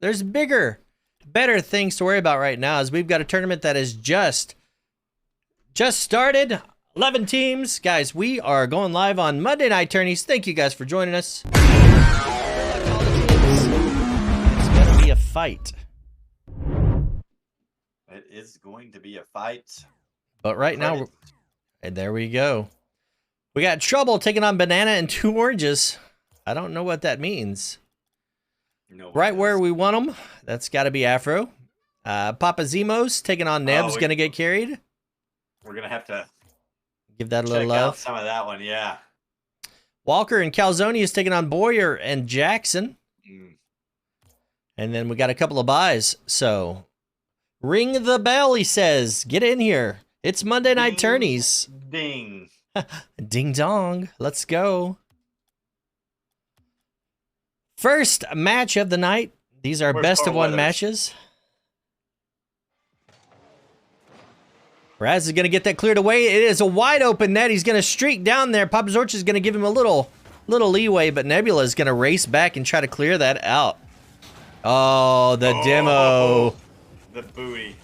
There's bigger, better things to worry about right now as we've got a tournament that is just started. 11 teams. Guys, we are going live on Monday Night Tourneys. Thank you guys for joining us. It's going to be a fight. It is going to be a fight. But right now, and there we go. We got Trouble taking on Banana and 2 Oranges. I don't know what that means. Right where we want them. That's got to be Afro. Papa Zemos taking on Neb's going to get carried. We're going to have to give that a little love. Some of that one, yeah. Walker and Calzone is taking on Boyer and Jackson. And then we got a couple of buys. So ring the bell, he says. Get in here. It's Monday Night Tourneys. Ding. Ding dong. Let's go. First match of the night. These are best of 1 matches. Raz is going to get that cleared away. It is a wide open net. He's going to streak down there. Papa Zorch is going to give him a little leeway, but Nebula is going to race back and try to clear that out. Oh, the demo. The booty.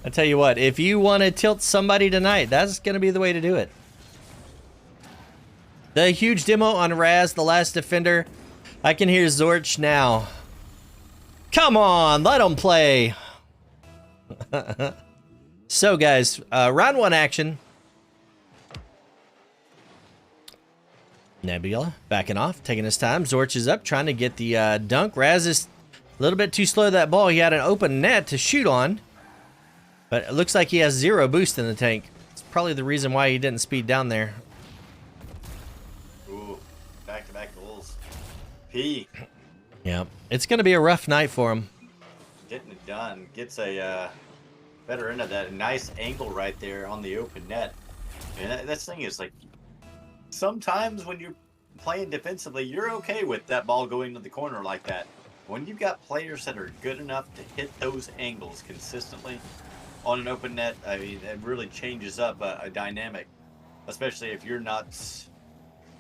I tell you what, if you want to tilt somebody tonight, that's going to be the way to do it. The huge demo on Raz, the last defender. I can hear Zorch now. Come on, let him play. So, guys, round 1 action. Nebula backing off, taking his time. Zorch is up, trying to get the dunk. Raz is a little bit too slow to that ball. He had an open net to shoot on, but it looks like he has 0 boost in the tank. It's probably the reason why he didn't speed down there. Ooh, back-to-back goals. P. Yeah, it's going to be a rough night for him. Getting it done. Gets a better end of that. Nice angle right there on the open net. And that thing is like, sometimes when you're playing defensively, you're okay with that ball going to the corner like that. When you've got players that are good enough to hit those angles consistently on an open net, I mean, it really changes up a dynamic, especially if you're not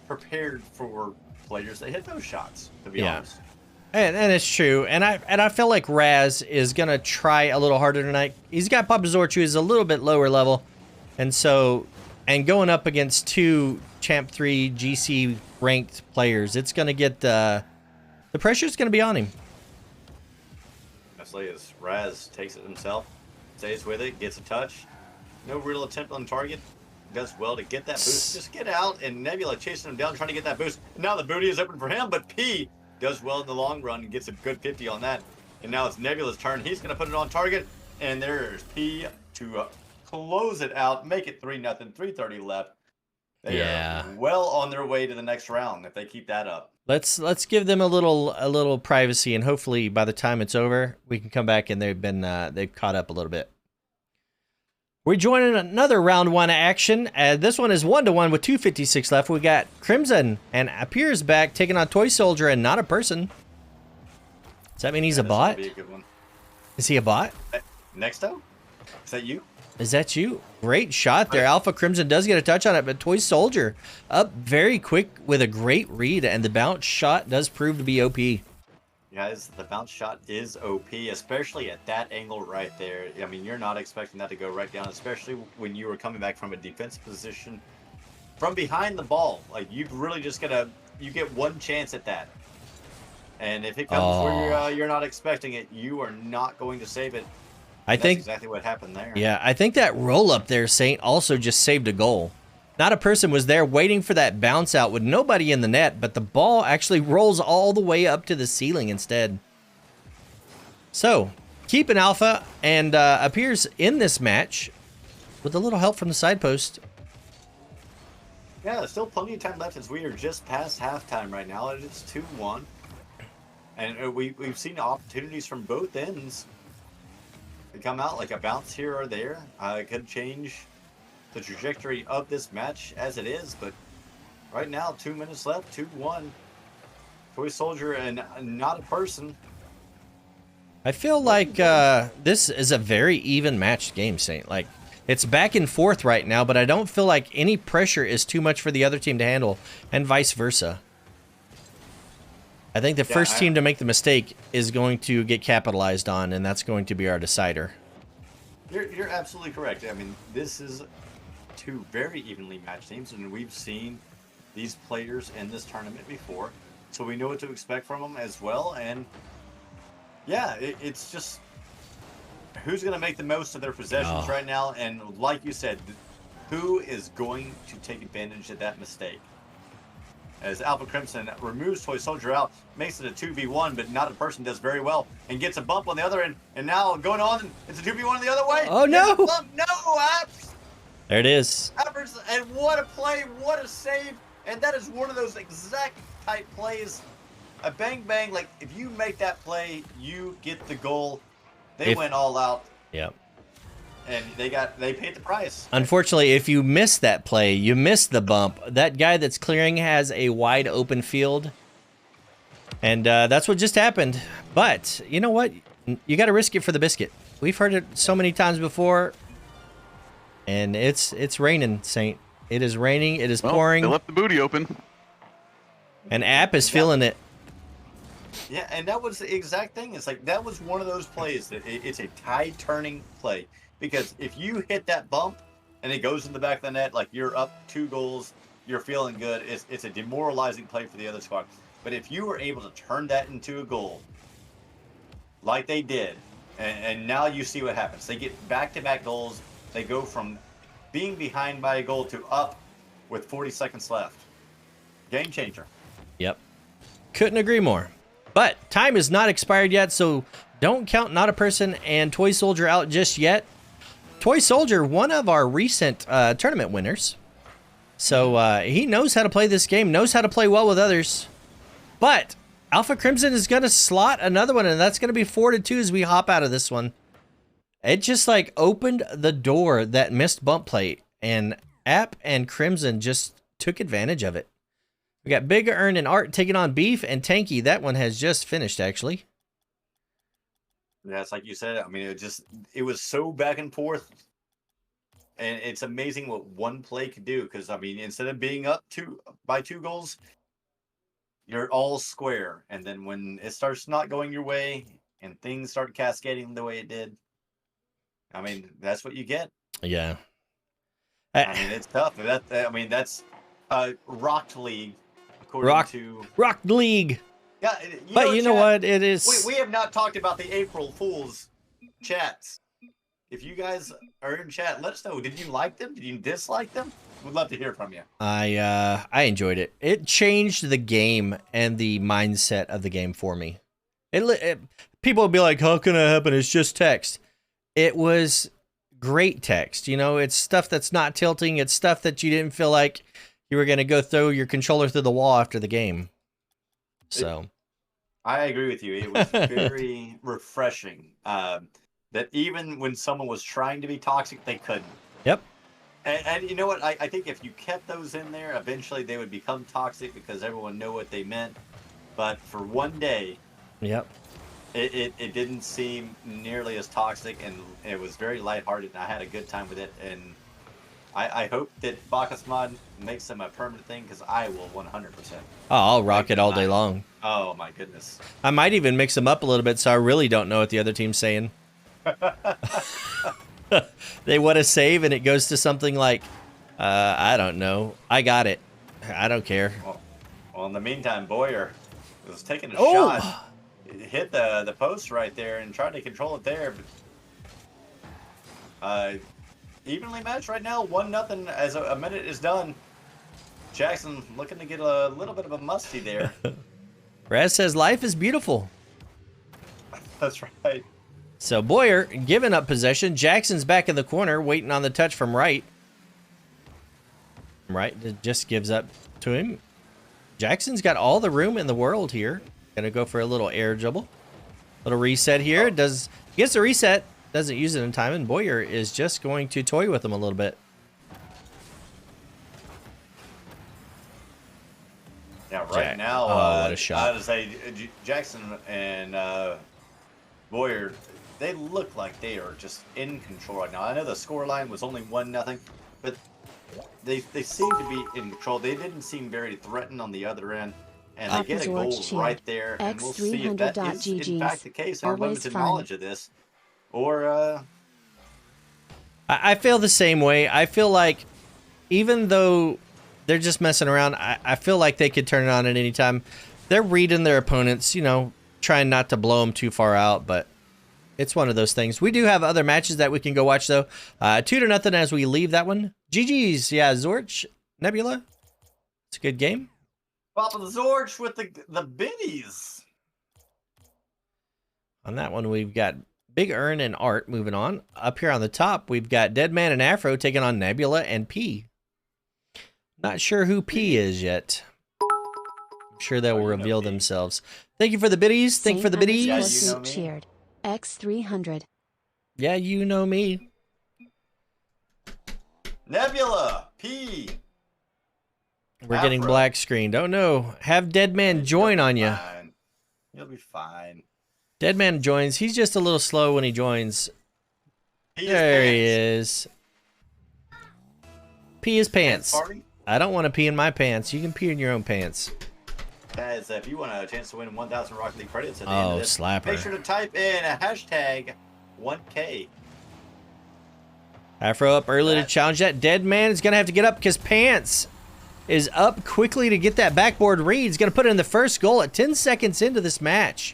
prepared for players that hit those shots, to be honest. And it's true, and I feel like Raz is gonna try a little harder tonight. He's got Papa Zorch, who is a little bit lower level, and going up against 2 Champ 3 GC ranked players, it's gonna get the pressure's gonna be on him. Honestly, as Raz takes it himself, stays with it, gets a touch, no real attempt on target, does well to get that boost. Just get out, and Nebula chasing him down, trying to get that boost. Now the booty is open for him, but P does well in the long run and gets a good 50 on that. And now it's Nebula's turn. He's going to put it on target. And there's P to close it out, make it 3-0, 3:30 left. They are well on their way to the next round if they keep that up. Let's give them a little privacy, and hopefully by the time it's over, we can come back and they've caught up a little bit. We're joining another round 1 action. This one is 1-1 with 2:56 left. We got Crimson and Appears back taking on Toy Soldier and Not a Person. Does that mean he's a bot? Be a good one. Is he a bot? Nexto? Is that you? Is that you? Great shot there. Alpha Crimson does get a touch on it, but Toy Soldier up very quick with a great read, and the bounce shot does prove to be OP. Guys, the bounce shot is OP, especially at that angle right there. I mean, you're not expecting that to go right down, especially when you were coming back from a defensive position from behind the ball. Like, you've really just you get 1 chance at that. And if it comes where you're not expecting it, you are not going to save it. That's exactly what happened there. Yeah, I think that roll up there, Saint, also just saved a goal. Not a Person was there waiting for that bounce out with nobody in the net, but the ball actually rolls all the way up to the ceiling instead. So, keeping Alpha and Appears in this match with a little help from the side post. Yeah, there's still plenty of time left as we are just past halftime right now. It's 2-1. And we've seen opportunities from both ends to come out, like a bounce here or there. It could change the trajectory of this match as it is, but right now 2 minutes left, 2-1. Toy Soldier and Not a Person. I feel like this is a very even matched game, Saint. Like, it's back and forth right now, but I don't feel like any pressure is too much for the other team to handle, and vice versa. I think the Yeah, first team to make the mistake is going to get capitalized on, and that's going to be our decider. You're absolutely correct. I mean, this is two very evenly matched teams, and we've seen these players in this tournament before, so we know what to expect from them as well. And yeah, it's just who's going to make the most of their possessions right now, and like you said, who is going to take advantage of that mistake? As Alpha Crimson removes Toy Soldier out, makes it a 2v1, but not a person does very well, and gets a bump on the other end, and now going on, it's a 2v1 the other way. Oh, no! No, Apps! There it is. Appers, and what a play, what a save, and that is one of those exact type plays. A bang bang, like if you make that play, you get the goal. They went all out. Yep. And they paid the price. Unfortunately, if you miss that play, you miss the bump. That guy that's clearing has a wide open field. And that's what just happened. But you know what? You got to risk it for the biscuit. We've heard it so many times before. And it's raining, Saint. It is raining. It is pouring. They left the booty open. And App is feeling it. Yeah, and that was the exact thing. It's like that was one of those plays that it's a tide-turning play. Because if you hit that bump and it goes in the back of the net, like you're up 2 goals, you're feeling good, it's a demoralizing play for the other squad. But if you were able to turn that into a goal, like they did, and now you see what happens. They get back-to-back goals. They go from being behind by a goal to up with 40 seconds left. Game changer. Yep. Couldn't agree more. But time is not expired yet, so don't count Not a Person and Toy Soldier out just yet. Toy Soldier, one of our recent tournament winners. So he knows how to play this game, knows how to play well with others. But Alpha Crimson is going to slot another one, and that's going to be 4-2 as we hop out of this one. It just like opened the door, that missed bump play, and App and Crimson just took advantage of it. We got Big Earn and Art taking on Beef and Tanky. That one has just finished, actually. Yeah, it's like you said. I mean, it was so back and forth, and it's amazing what one play could do. Because I mean, instead of being up by 2 goals, you're all square, and then when it starts not going your way and things start cascading the way it did, I mean, that's what you get. Yeah. I mean, it's tough. That's Rocked League, according to Rock League. Yeah, but you know what? It is. We have not talked about the April Fool's chats. If you guys are in chat, let us know. Did you like them? Did you dislike them? We'd love to hear from you. I enjoyed it. It changed the game and the mindset of the game for me. People will be like, "How can that happen? It's just text." It was great text. You know, it's stuff that's not tilting. It's stuff that you didn't feel like you were going to go throw your controller through the wall after the game. So, I agree with you. It was very refreshing. That even when someone was trying to be toxic, they couldn't. Yep. And you know what? I think if you kept those in there, eventually they would become toxic because everyone knew what they meant. But for one day, yep, it didn't seem nearly as toxic, and it was very lighthearted, and I had a good time with it. And I hope that Bacchus Mod makes them a permanent thing, because I will 100%. Oh, I'll rock it all day long. Oh, my goodness. I might even mix them up a little bit, so I really don't know what the other team's saying. They want to save, and it goes to something like, I don't know. I got it. I don't care. Well, in the meantime, Boyer was taking a shot. It hit the post right there and tried to control it there. But, evenly matched right now, 1-0 as a minute is done. Jackson looking to get a little bit of a musty there. Raz says life is beautiful. That's right. So Boyer giving up possession. Jackson's back in the corner waiting on the touch from Wright. Wright just gives up to him. Jackson's got all the room in the world here. Gonna go for a little air dribble. Little reset here. Gets a reset. Doesn't use it in time, and Boyer is just going to toy with him a little bit. Yeah, right now, what a shot. I would say Jackson and Boyer, they look like they are just in control right now. I know the scoreline was only 1-0, but they seem to be in control. They didn't seem very threatened on the other end. and they get a goal right there, and we'll see if that is in fact the case in our limited knowledge of this, or I feel the same way. I feel like even though they're just messing around, I feel like they could turn it on at any time. They're reading their opponents, you know, trying not to blow them too far out, but it's one of those things. We do have other matches that we can go watch, though. 2-0 as we leave that one. GG's, yeah, Zorch, Nebula. It's a good game. Papa Zorch with the biddies. On that one, we've got Big Earn and Art moving on. Up here on the top, we've got Deadman and Afro taking on Nebula and P. Not sure who P is yet. I'm sure they will reveal themselves. Thank you for the biddies. Thank you for the biddies. Yeah, you know me. Cheered. X300. Yeah, you know me. Nebula, P. We're getting Afro. black screen. Don't know. Have Deadman join on you. Fine. You'll be fine. Deadman joins. He's just a little slow when he joins. P There he is. is. Pee his pants. Party. I don't want to pee in my pants. You can pee in your own pants. Guys, if you want a chance to win 1,000 Rocket League credits at the end of this, slapper. make sure to type in a hashtag 1K. Afro up early to challenge that. Deadman is going to have to get up because Pants is up quickly to get that backboard read. He's going to put in the first goal at 10 seconds into this match.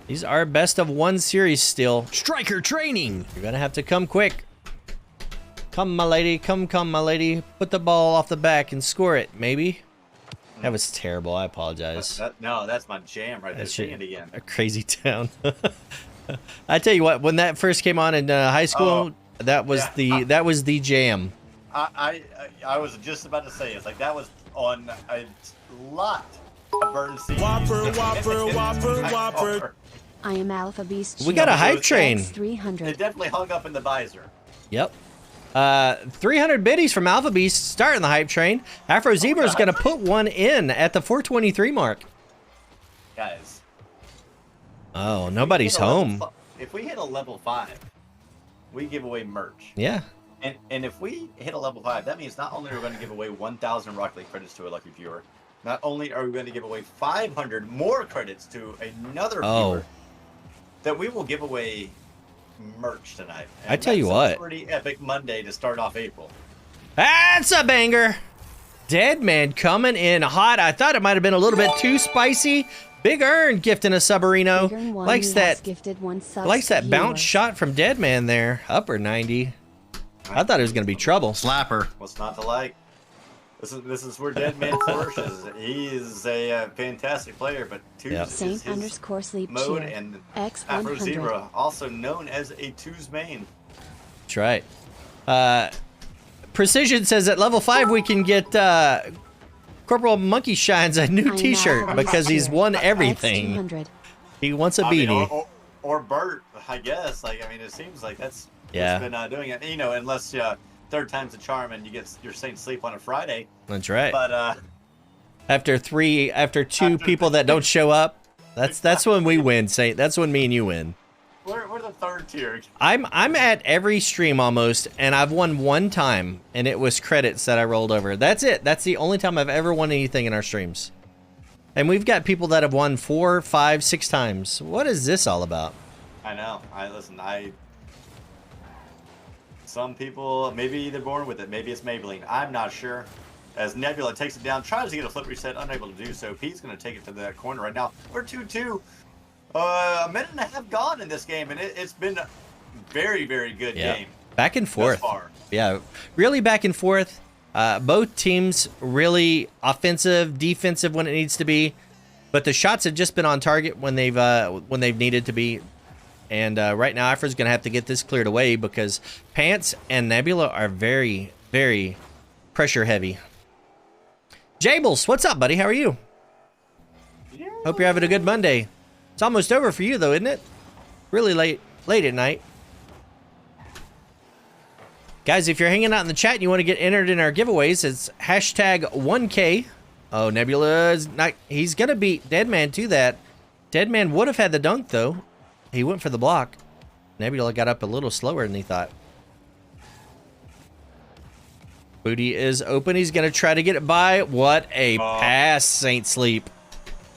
These are best of one series still. Striker training. You're going to have to come quick. Come, my lady. Come, my lady. Put the ball off the back and score it, maybe. That was terrible. I apologize. No, that's my jam right there. That's Sing it again. a crazy town. I tell you what, when that first came on in high school, that was the jam. I was just about to say, it's like that was on a lot of burn scenes. Whopper. I am Alpha Beast. We got a hype train. X300. It definitely hung up in the visor. Yep. 300 biddies from Alpha Beast starting the hype train. Afro Zebra is going to put one in at the 423 mark. Guys. Oh, nobody's home. If we hit a level 5, we give away merch. Yeah. And if we hit a level 5, that means not only are we going to give away 1,000 Rocket League credits to a lucky viewer, not only are we going to give away 500 more credits to another viewer, that we will give away merch tonight. And I tell you what. Pretty epic Monday to start off April. That's a banger. Deadman coming in hot. I thought it might have been a little bit too spicy. Big Earn gifting a Subarino. Likes that bounce shot from Deadman there. Upper 90. I thought it was going to be trouble. Slapper. What's not to like? This is where Deadman flourishes. He is a fantastic player, but twos is his Saint_sleep mode, cheer. and X100. Afro Zebra, also known as a twos main. That's right. Precision says at level 5 we can get Corporal Monkey Shines a new t-shirt because he's won everything. X200. He wants a beanie. Or Bert, I guess. Like, I mean, it seems like that's Yeah. been doing it. You know, unless third time's a charm and you get your Saint sleep on a Friday. That's right. But after two people that don't show up, that's when we win, Saint. That's when me and you win. we're the third tier. I'm at every stream almost, and I've won one time, and it was credits that I rolled over. That's it. That's the only time I've ever won anything in our streams. And we've got people that have won 4, 5, 6 times. What is this all about? I know. Some people, maybe they're born with it. Maybe it's Maybelline. I'm not sure. As Nebula takes it down, tries to get a flip reset, unable to do so. Pete's going to take it to the corner right now. We're 2-2. A minute and a half gone in this game, and it's been a very, very good game. Back and forth. Thus far. Yeah, really back and forth. Both teams really offensive, defensive when it needs to be, but the shots have just been on target when they've needed to be. And right now, Afra's going to have to get this cleared away because Pants and Nebula are very, very pressure heavy. Jables, what's up, buddy? How are you? Yeah. Hope you're having a good Monday. It's almost over for you, though, isn't it? Really late at night. Guys, if you're hanging out in the chat and you want to get entered in our giveaways, it's hashtag 1K. Oh, Nebula is not. He's going to beat Deadman to that. Deadman would have had the dunk, though. He went for the block. Nebula got up a little slower than he thought. Booty is open. He's going to try to get it by. What a pass, Saint Sleep.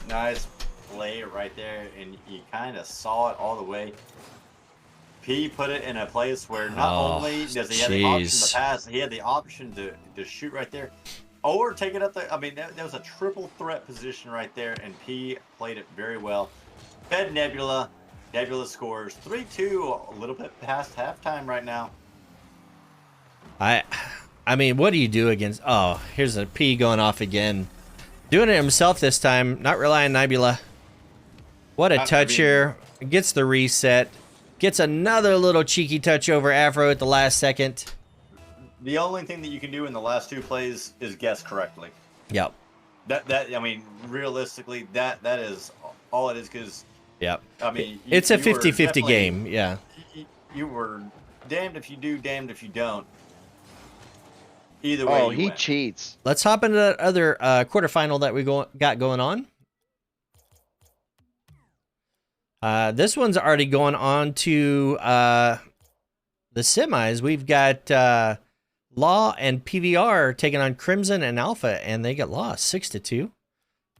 Nice play right there, and you kind of saw it all the way. P put it in a place where not only does he have the option to pass, he had the option to shoot right there, or take it up there. I mean, that was a triple threat position right there, and P played it very well. Fed Nebula. Nebula scores 3-2, a little bit past halftime right now. I mean, what do you do against... Oh, here's a P going off again. Doing it himself this time, not relying on Nebula. What a touch here. Gets the reset. Gets another little cheeky touch over Afro at the last second. The only thing that you can do in the last two plays is guess correctly. Yep. That I mean, realistically, that is all it is, because... Yep. I mean, it's a 50-50 game, yeah. You were damned if you do, damned if you don't. Either way, he cheats. Let's hop into that other quarterfinal that we got going on. This one's already going on to the semis. We've got Law and PVR taking on Crimson and Alpha, and they get lost 6-2.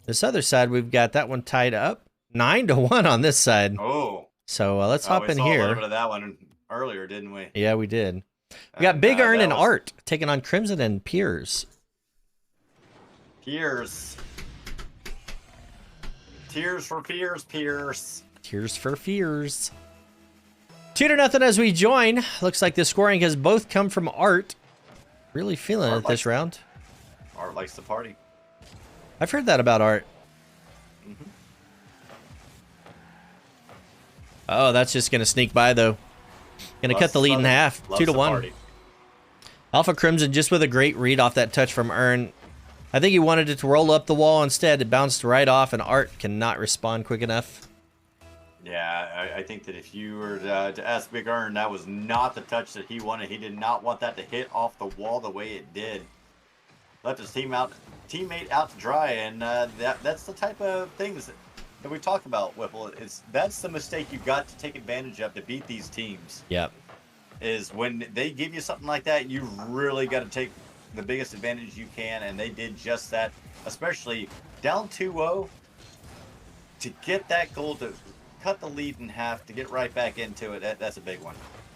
This other side, we've got that one tied up 9-1 on this side. Oh. So let's hop in we saw here. a little bit of that one earlier, didn't we? Yeah, we did. We got Big Earn and Art taking on Crimson and Piers. Piers. Tears for Piers, Piers. Tears for Fears. 2-0 as we join. Looks like the scoring has both come from Art. Really feeling it this round. Art likes to party. I've heard that about Art. Mm-hmm. Oh, that's just going to sneak by, though. Going to cut the lead in half. 2-1. Alpha Crimson just with a great read off that touch from Earn. I think he wanted it to roll up the wall instead. It bounced right off, and Art cannot respond quick enough. Yeah, I think that if you were to ask Big Earn, that was not the touch that he wanted. He did not want that to hit off the wall the way it did. Left his teammate out to dry, and that's the type of things that we talk about, Whipple. That's the mistake you've got to take advantage of to beat these teams. Yep. Is when they give you something like that, you really got to take the biggest advantage you can, and they did just that, especially down 2-0, to get that goal to cut the lead in half, to get right back into it. That's a big one.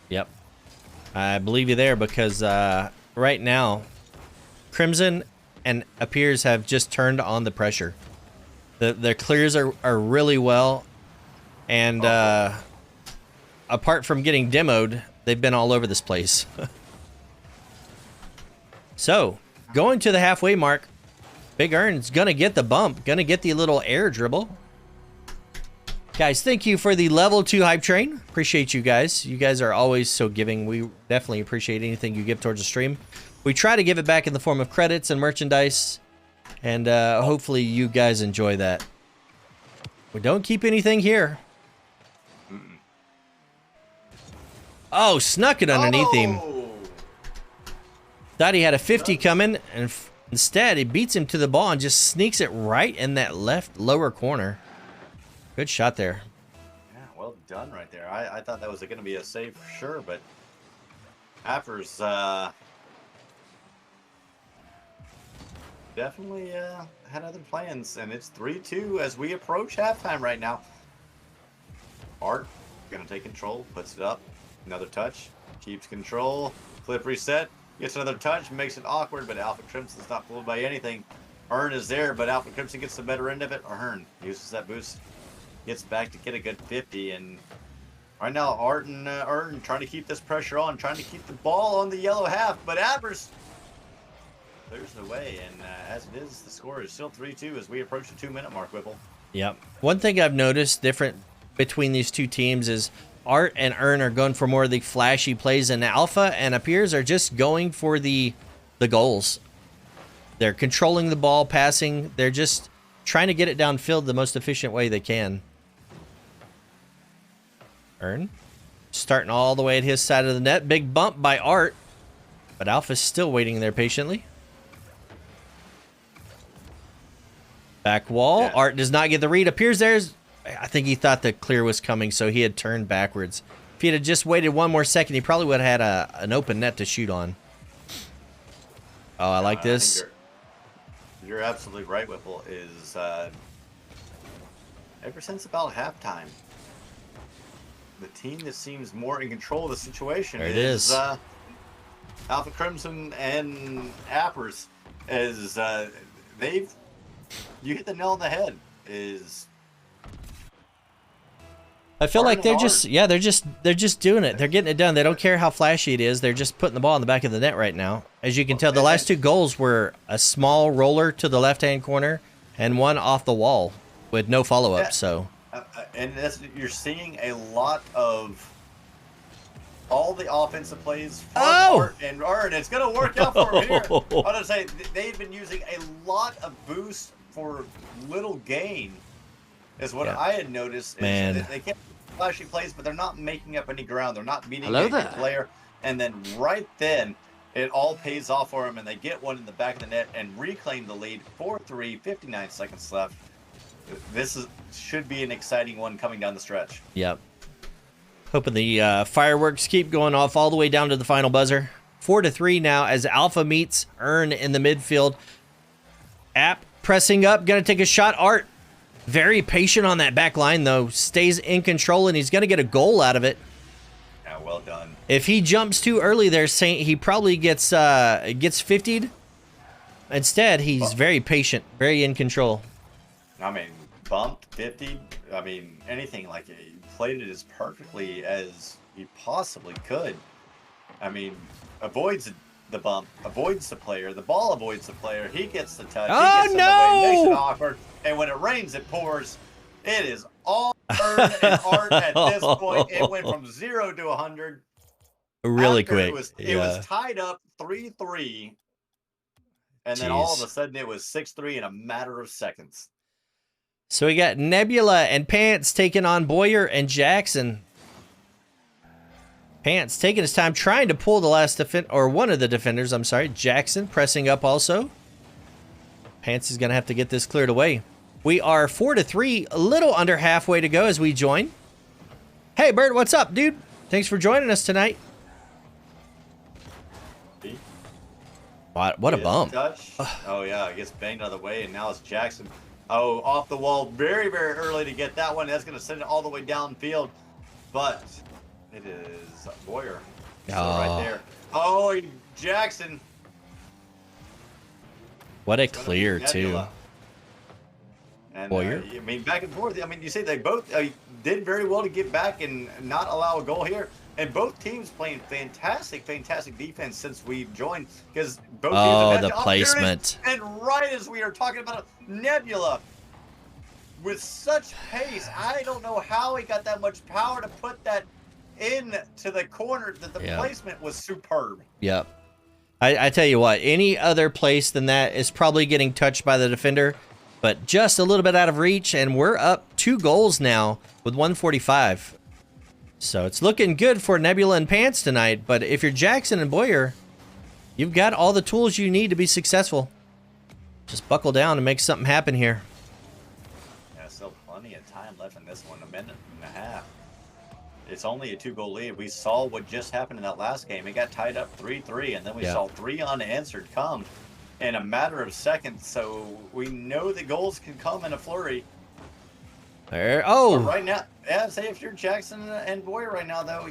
Yep. I believe you there, because right now, Crimson and Appears have just turned on the pressure. Their clears are really well, and apart from getting demoed, they've been all over this place. So, going to the halfway mark, Big Earn's going to get the bump, going to get the little air dribble. Guys, thank you for the level 2 hype train. Appreciate you guys. You guys are always so giving. We definitely appreciate anything you give towards the stream. We try to give it back in the form of credits and merchandise, and hopefully you guys enjoy that. We don't keep anything here. Oh, snuck it underneath him. Thought he had a 50 coming, and instead he beats him to the ball and just sneaks it right in that left lower corner. Good shot there. Yeah, well done right there. I thought that was going to be a save for sure, but Appers definitely had other plans, and it's 3-2 as we approach halftime right now. Art going to take control, puts it up, another touch, keeps control, clip reset, gets another touch, makes it awkward, but Alpha Crimson's not fooled by anything. Earn is there, but Alpha Crimson gets the better end of it. Earn uses that boost, gets back to get a good 50, and right now Art and Earn trying to keep this pressure on, trying to keep the ball on the yellow half, but Appers clears the way, and as it is, the score is still 3-2 as we approach the 2-minute mark, Whipple. Yep. One thing I've noticed different between these two teams is Art and Earn are going for more of the flashy plays, and Alpha and Appears are just going for the goals. They're controlling the ball, passing. They're just trying to get it downfield the most efficient way they can. Earn starting all the way at his side of the net. Big bump by Art, but Alpha's still waiting there patiently. Back wall. Yeah. Art does not get the read. Appears there's... I think he thought the clear was coming, so he had turned backwards. If he had just waited one more second, he probably would have had an open net to shoot on. Oh, I like this. You're absolutely right, Whipple. Is ever since about halftime, the team that seems more in control of the situation There it is. Alpha Crimson and Appers. As you hit the nail on the head. I feel like they're hard. just doing it. They're getting it done. They don't care how flashy it is. They're just putting the ball in the back of the net right now. As you can tell, the last two goals were a small roller to the left-hand corner and one off the wall with no follow-up. Yeah. So, and you're seeing a lot of all the offensive plays from Art and it's going to work out for him here. I was going to say, they've been using a lot of boost for little gain, is what I had noticed. Man. They can't flashy plays, but they're not making up any ground. They're not beating a player. And then right then, it all pays off for them, and they get one in the back of the net and reclaim the lead. 4-3, 59 seconds left. This should be an exciting one coming down the stretch. yep. Hoping the fireworks keep going off all the way down to the final buzzer. 4-3 now as Alpha meets Earn in the midfield. App pressing up, gonna take a shot. Art, very patient on that back line though, stays in control, and he's gonna get a goal out of it. Yeah, well done. If he jumps too early there, Saint, he probably gets 50'd. Instead, he's very patient, very in control. I mean, bumped, 50, I mean, anything like it. He played it as perfectly as he possibly could. I mean, avoids the bump, avoids the player, the ball avoids the player, he gets the touch, he gets in the way, makes it awkward, and when it rains, it pours. It is all Earn and Art at this point. It went from 0 to 100. Really After quick. It was tied up 3-3, and then all of a sudden it was 6-3 in a matter of seconds. So we got Nebula and Pants taking on Boyer and Jackson. Pants taking his time trying to pull the last one of the defenders, I'm sorry. Jackson pressing up also. Pants is going to have to get this cleared away. We are 4-3, a little under halfway to go as we join. Hey, Bert, what's up, dude? Thanks for joining us tonight. What a bump. Touch. Oh, yeah, it gets banged out of the way, and now it's Jackson. Oh, off the wall very, very early to get that one. That's going to send it all the way downfield. But it is Boyer. Right there. Oh, Jackson. What a clear, too. And, Boyer? I mean, back and forth. I mean, you say they both did very well to get back and not allow a goal here. And both teams playing fantastic, fantastic defense since we've joined. Because both teams have had the placement. And right as we are talking about Nebula, with such pace, I don't know how he got that much power to put that into the corner. That the placement was superb. Yep. I tell you what, any other place than that is probably getting touched by the defender, but just a little bit out of reach, and we're up 2 goals now with 145. So it's looking good for Nebula and Pants tonight, but if you're Jackson and Boyer, you've got all the tools you need to be successful. Just buckle down and make something happen here. Yeah, still plenty of time left in this one, 1.5 minutes. It's only a 2-goal lead. We saw what just happened in that last game. It got tied up 3-3, and then we saw 3 unanswered come in a matter of seconds. So we know that goals can come in a flurry. There. But right now, say if you're Jackson and Boyer right now, though,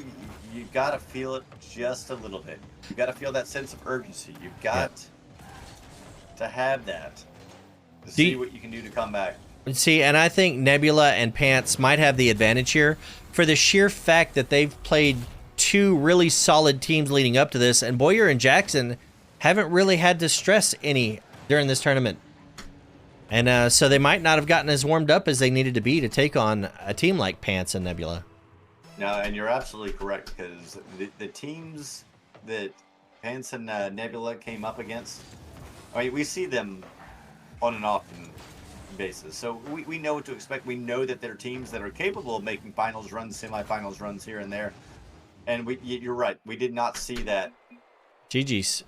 you got to feel it just a little bit. You got to feel that sense of urgency. You've got to have that to see what you can do to come back. See, and I think Nebula and Pants might have the advantage here for the sheer fact that they've played 2 really solid teams leading up to this, and Boyer and Jackson haven't really had to stress any during this tournament. And so they might not have gotten as warmed up as they needed to be to take on a team like Pants and Nebula. No, and you're absolutely correct, because the teams that Pants and Nebula came up against, I mean, we see them on an often basis. So we know what to expect. We know that they're teams that are capable of making finals runs, semifinals runs here and there. And you're right. We did not see that. GG's.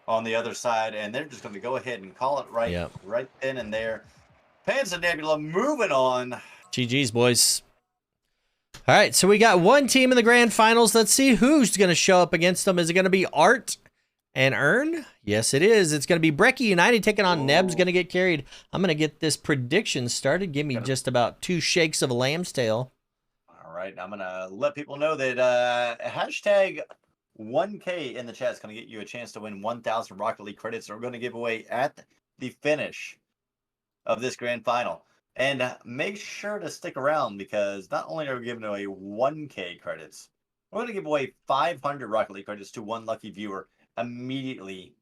On the other side, and they're just going to go ahead and call it right then and there. Pants and Nebula moving on. GG's, boys. All right, so we got one team in the grand finals. Let's see who's going to show up against them. Is it going to be Art and Earn? Yes, it is. It's going to be Brecky United taking on Neb's going to get carried. I'm going to get this prediction started. Give me just about 2 shakes of a lamb's tail. All right, I'm going to let people know that hashtag 1K in the chat is going to get you a chance to win 1,000 Rocket League credits. We're going to give away at the finish of this grand final. And make sure to stick around because not only are we giving away 1K credits, we're going to give away 500 Rocket League credits to one lucky viewer immediately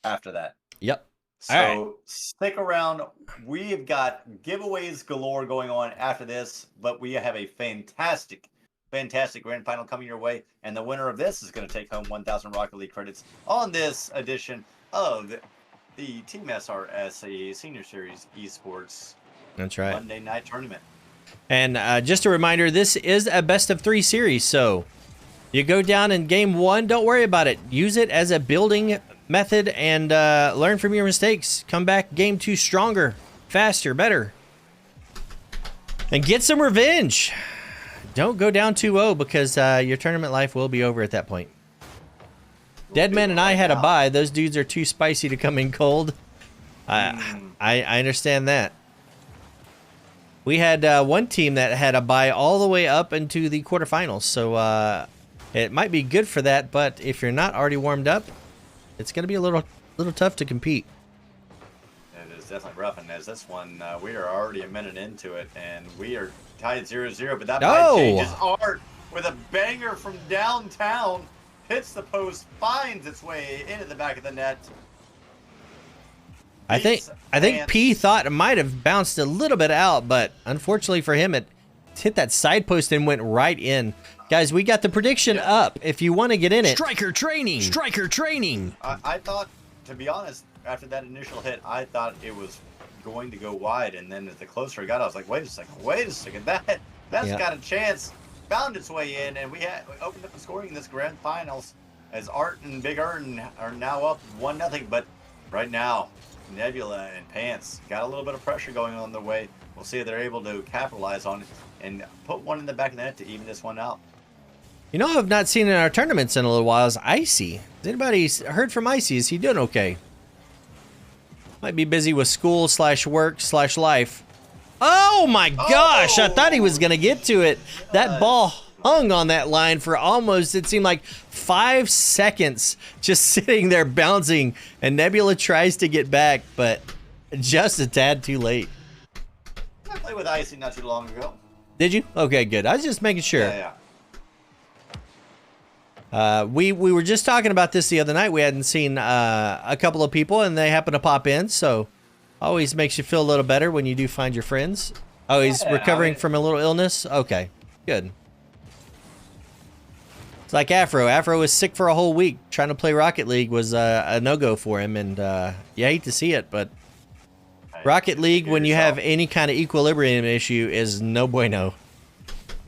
after that. Yep. So stick around. We've got giveaways galore going on after this, but we have a fantastic grand final coming your way. And the winner of this is going to take home 1,000 Rocket League credits on this edition of the Team SRS Senior Series Esports. That's right. Monday night tournament. And just a reminder, this is a best of 3 series, so you go down in game 1, don't worry about it. Use it as a building method and learn from your mistakes. Come back game 2 stronger, faster, better. And get some revenge. Don't go down 2-0 because your tournament life will be over at that point. Deadman and I had a bye. Those dudes are too spicy to come in cold. I understand that. We had one team that had a bye all the way up into the quarterfinals, so it might be good for that. But if you're not already warmed up, it's going to be a little tough to compete. It is definitely rough, and as this one, we are already a minute into it, and we are tied 0-0. But that might changes art with a banger from downtown, hits the post, finds its way into the back of the net. I think P thought it might have bounced a little bit out, but unfortunately for him, it hit that side post and went right in. Guys, we got the prediction up. If you want to get in it. Striker training. Striker training. I thought, to be honest, after that initial hit, I thought it was going to go wide, and then as the closer it got, I was like, wait a second, that's got a chance. Found its way in, and we opened up the scoring in this grand finals as Art and Big Earn are now up 1-0, but right now, Nebula and Pants got a little bit of pressure going on their way. We'll see if they're able to capitalize on it and put one in the back of the net to even this one out. You know, I've not seen in our tournaments in a little while is Icy. Has anybody heard from Icy? Is he doing okay? Might be busy with school / work / life. Oh my gosh! I thought he was gonna get to it. That ball hung on that line for almost, it seemed like 5 seconds, just sitting there bouncing, and Nebula tries to get back, but just a tad too late. I played with Icy not too long ago. Did you? Okay, good. I was just making sure. Yeah. We were just talking about this the other night. We hadn't seen a couple of people, and they happened to pop in, so always makes you feel a little better when you do find your friends. Oh, he's recovering from a little illness? Okay, good. It's like Afro. Afro was sick for a whole week. Trying to play Rocket League was a no-go for him, and you hate to see it, but Rocket League, when you have any kind of equilibrium issue, is no bueno.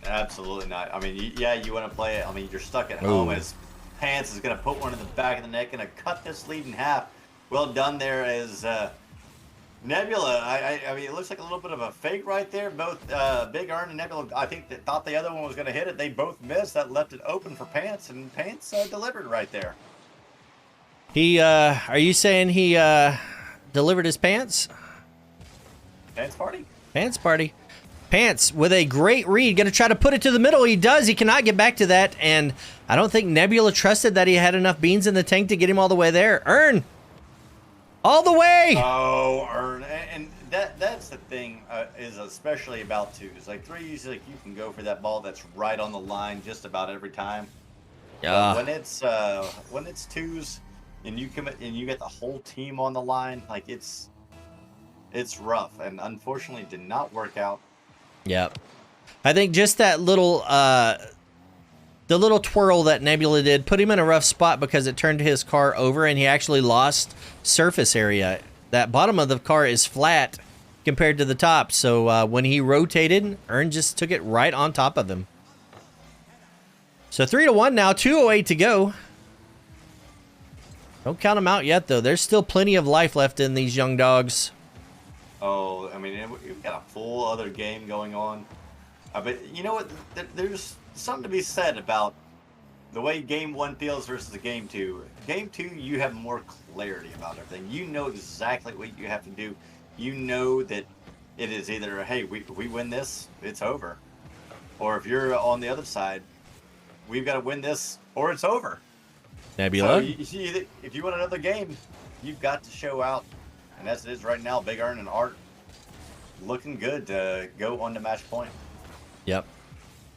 Absolutely not. I mean, yeah, you want to play it. I mean, you're stuck at home as Pants is going to put one in the back of the neck and cut this lead in half. Well done there as Nebula. I mean, it looks like a little bit of a fake right there. Both Big Earn and Nebula, I think, that thought the other one was going to hit it. They both missed. That left it open for Pants, and Pants delivered right there. He, are you saying he delivered his pants? Pants party? Pants party. Pants with a great read. Going to try to put it to the middle. He does. He cannot get back to that. And I don't think Nebula trusted that he had enough beans in the tank to get him all the way there. Earn. All the way. Oh, Earn. And that's the thing is especially about twos. Like threes, like you can go for that ball that's right on the line just about every time. Yeah. When it's twos and you commit and you get the whole team on the line, like it's rough, and unfortunately did not work out. Yep. I think just that little the little twirl that Nebula did put him in a rough spot because it turned his car over and he actually lost surface area. That bottom of the car is flat compared to the top, so when he rotated, Earn just took it right on top of him. So 3-1 now, 2:08 to go. Don't count them out yet, though. There's still plenty of life left in these young dogs. Oh, I mean, we've got a full other game going on. But you know what? There's something to be said about the way game 1 feels versus the game 2. Game 2, you have more clarity about everything. You know exactly what you have to do. You know that it is either, hey, we win this, it's over. Or if you're on the other side, we've got to win this or it's over. Nebula. So if you want another game, you've got to show out. And as it is right now, Big Earn and Art looking good to go on to match point. Yep.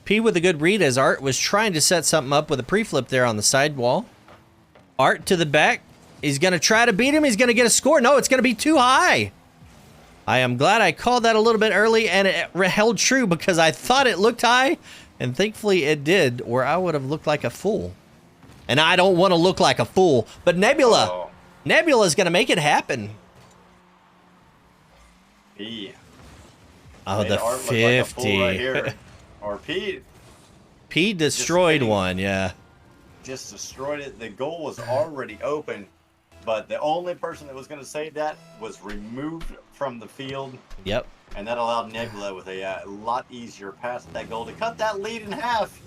P with a good read as Art was trying to set something up with a pre-flip there on the sidewall. Art to the back. He's going to try to beat him. He's going to get a score. No, it's going to be too high. I am glad I called that a little bit early, and it held true because I thought it looked high, and thankfully it did, or I would have looked like a fool. And I don't want to look like a fool, but Nebula, Nebula's going to make it happen. P. Oh, the Art 50. Like a fool right here. Or P destroyed one, yeah. Just destroyed it. The goal was already open, but the only person that was going to save that was removed from the field. Yep. And that allowed Nebula with a lot easier pass at that goal to cut that lead in half.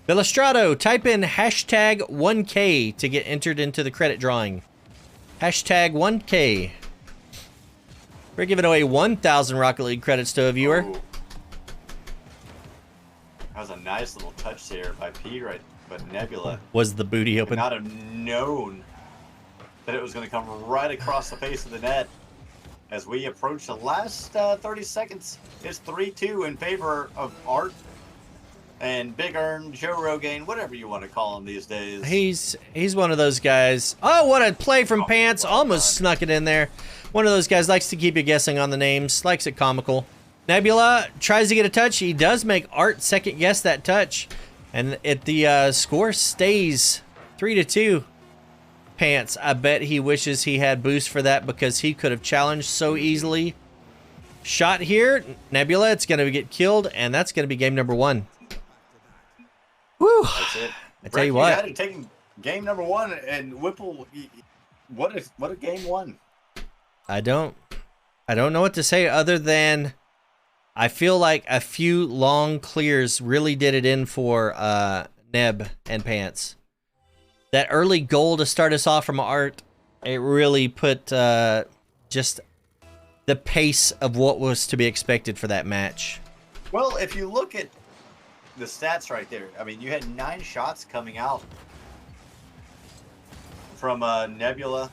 Billustrato, type in hashtag 1K to get entered into the credit drawing. Hashtag 1K. We're giving away 1,000 Rocket League credits to a viewer. Ooh. That was a nice little touch there by P, right? But Nebula Was the booty would open? not have known that it was going to come right across the face of the net. As we approach the last 30 seconds, it's 3-2 in favor of Art and Big Earn, Joe Rogaine, whatever you want to call him these days. He's one of those guys. Oh, what a play from Pants. Well Almost done. snuck it in there. One of those guys likes to keep you guessing on the names. Likes it comical. Nebula tries to get a touch. He does make Art second guess that touch. And the score stays 3-2. Pants, I bet he wishes he had boost for that because he could have challenged so easily. Shot here. Nebula, it's going to get killed, and that's going to be game number 1. Woo! That's it. I tell you what. You had taken game number 1, and Whipple, what a game 1. I don't know what to say other than I feel like a few long clears really did it in for Neb and Pants. That early goal to start us off from Art, it really put just the pace of what was to be expected for that match. Well, if you look at the stats right there, I mean, you had 9 shots coming out from Nebula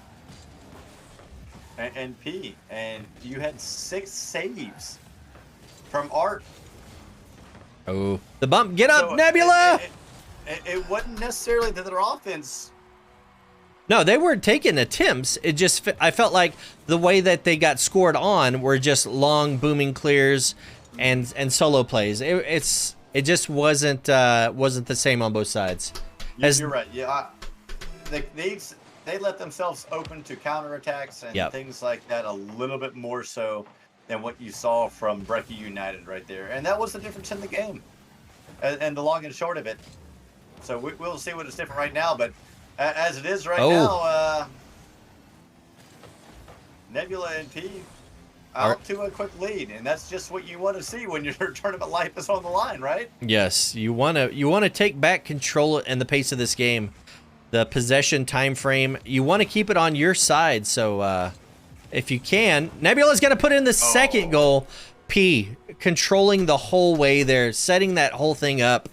and P, and you had 6 saves from Art. Oh, the bump! Get up, So Nebula! It wasn't necessarily that their offense. No, they weren't taking attempts. It just I felt like the way that they got scored on were just long booming clears and solo plays. It just wasn't the same on both sides. You're right. Yeah, they let themselves open to counterattacks and things like that a little bit more so than what you saw from Breccia United right there, and that was the difference in the game. And the long and short of it. So we'll see what is different right now, but as it is right now, Nebula and P out to a quick lead, and that's just what you want to see when your tournament life is on the line, right? Yes, you want to take back control and the pace of this game, the possession time frame. You want to keep it on your side. So if you can, Nebula's going to put in the second goal. P controlling the whole way there, setting that whole thing up.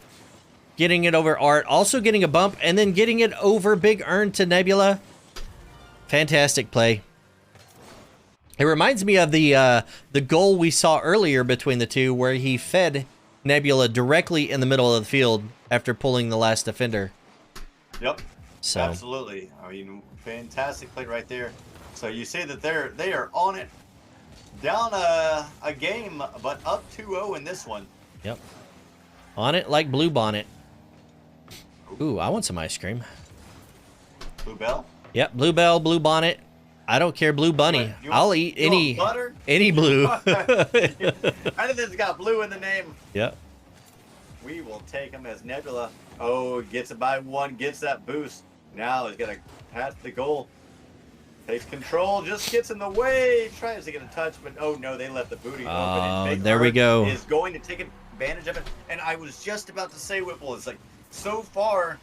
Getting it over Art, also getting a bump, and then getting it over Big Earn to Nebula. Fantastic play. It reminds me of the goal we saw earlier between the two, where he fed Nebula directly in the middle of the field after pulling the last defender. Yep. So absolutely. I mean, fantastic play right there. So you see that they are on it, down a game, but up 2-0 in this one. Yep. On it like Blue Bonnet. Ooh, I want some ice cream. Blue Bell? Yep, Blue Bell, Blue Bonnet. I don't care, Blue Bunny. I'll eat any blue. Anything's got blue in the name. Yep. We will take him as Nebula. Oh, gets it by 1, gets that boost. Now he's going to pass the goal. Takes control, just gets in the way. Tries to get a touch, but oh no, they left the booty open. Oh, And Big there we Earn go. Is going to take advantage of it. And I was just about to say, Whipple, it's like, so far,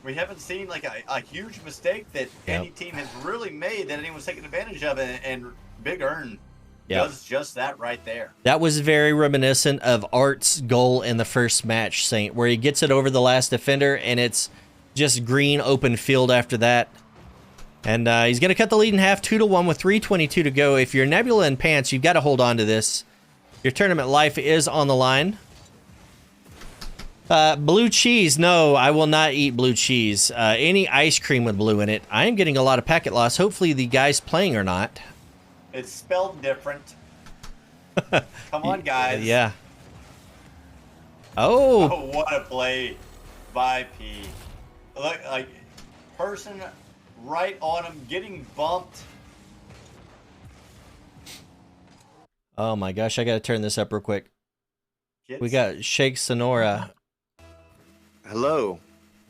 we haven't seen like a huge mistake that any team has really made that anyone's taken advantage of, and Big Earn does just that right there. That was very reminiscent of Art's goal in the first match, Saint, where he gets it over the last defender, and it's just green open field after that. And he's going to cut the lead in half, 2-1 with 3:22 to go. If you're Nebula and Pants, you've got to hold on to this. Your tournament life is on the line. Blue cheese. No, I will not eat blue cheese. Any ice cream with blue in it. I am getting a lot of packet loss. Hopefully the guys playing are not. It's spelled different. Come on, guys. Yeah. Oh. Oh, what a play by P. Look, like, person right on him, getting bumped. Oh my gosh, I gotta turn this up real quick. We got Shake Sonora. Hello.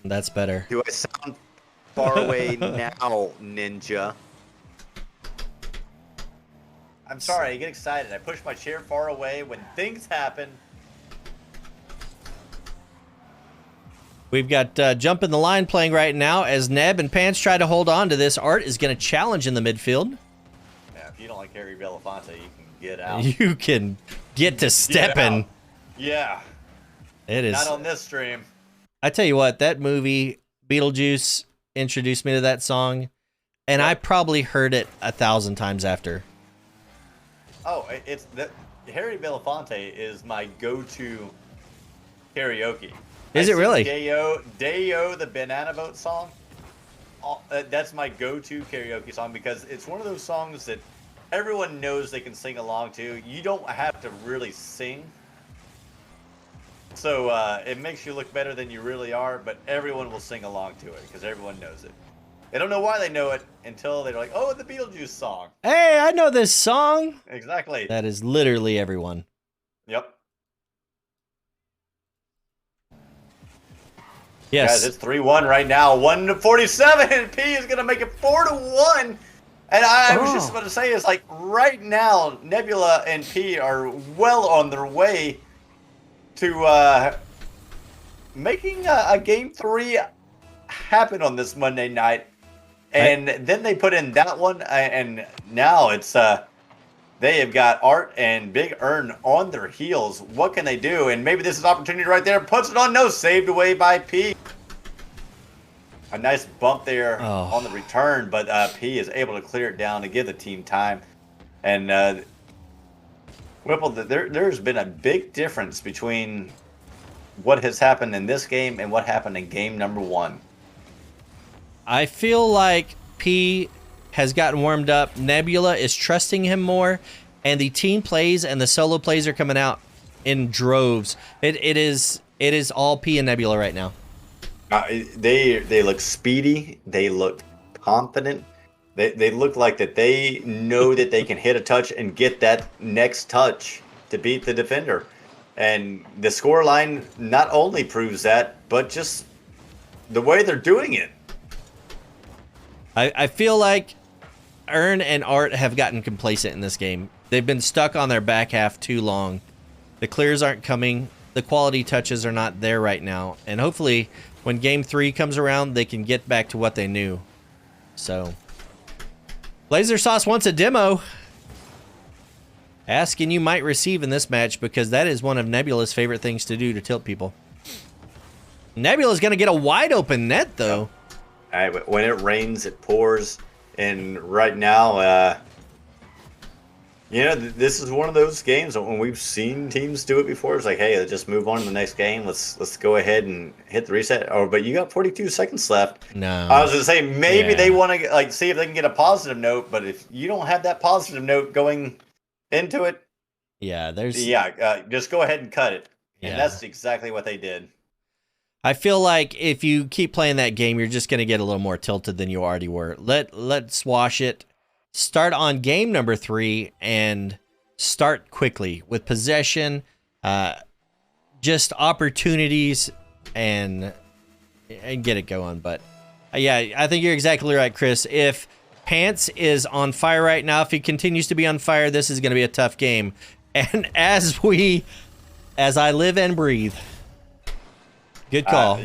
That's better. Do I sound far away now, Ninja? I'm sorry, I get excited. I push my chair far away when things happen. We've got Jump in the Line playing right now as Neb and Pants try to hold on to this. Art is going to challenge in the midfield. Yeah, if you don't like Harry Belafonte, you can get out. You can get to stepping. Yeah. It is. Not on this stream. I tell you what, that movie, Beetlejuice, introduced me to that song, and I probably heard it 1,000 times after. Oh, it's the Harry Belafonte is my go-to karaoke. Is it really? Day-O, the Banana Boat song. That's my go-to karaoke song because it's one of those songs that everyone knows they can sing along to. You don't have to really sing. So it makes you look better than you really are, but everyone will sing along to it because everyone knows it. They don't know why they know it until they're like, oh, the Beetlejuice song. Hey, I know this song. Exactly. That is literally everyone. Yep. Yes. Guys, it's 3-1 right now. 1-47, and P is going to make it 4-1. And I was just about to say, is like right now, Nebula and P are well on their way to making a Game 3 happen on this Monday night. And then they put in that one, and now it's they have got Art and Big Earn on their heels. What can they do? And maybe this is opportunity right there. Puts it on no, saved away by P. A nice bump there on the return, but P is able to clear it down to give the team time. And Whipple, there's been a big difference between what has happened in this game and what happened in game number 1. I feel like P has gotten warmed up. Nebula is trusting him more, and the team plays and the solo plays are coming out in droves. It is all P and Nebula right now. They look speedy. They look confident. They look like that they know that they can hit a touch and get that next touch to beat the defender. And the scoreline not only proves that, but just the way they're doing it. I feel like Earn and Art have gotten complacent in this game. They've been stuck on their back half too long. The clears aren't coming. The quality touches are not there right now. And hopefully, when Game 3 comes around, they can get back to what they knew. So, Laser Sauce wants a demo. Asking you might receive in this match because that is one of Nebula's favorite things to do to tilt people. Nebula's going to get a wide open net, though. When it rains, it pours. And right now, this is one of those games when we've seen teams do it before. It's like, hey, let's just move on to the next game. Let's go ahead and hit the reset. But you got 42 seconds left. No. I was going to say, maybe they want to see if they can get a positive note. But if you don't have that positive note going into it, just go ahead and cut it. Yeah. And that's exactly what they did. I feel like if you keep playing that game, you're just going to get a little more tilted than you already were. Let's wash it. Start on game number 3 and start quickly with possession, just opportunities, and get it going. But I think you're exactly right, Chris. If Pants is on fire right now, if he continues to be on fire, this is going to be a tough game. And as I live and breathe, Good call.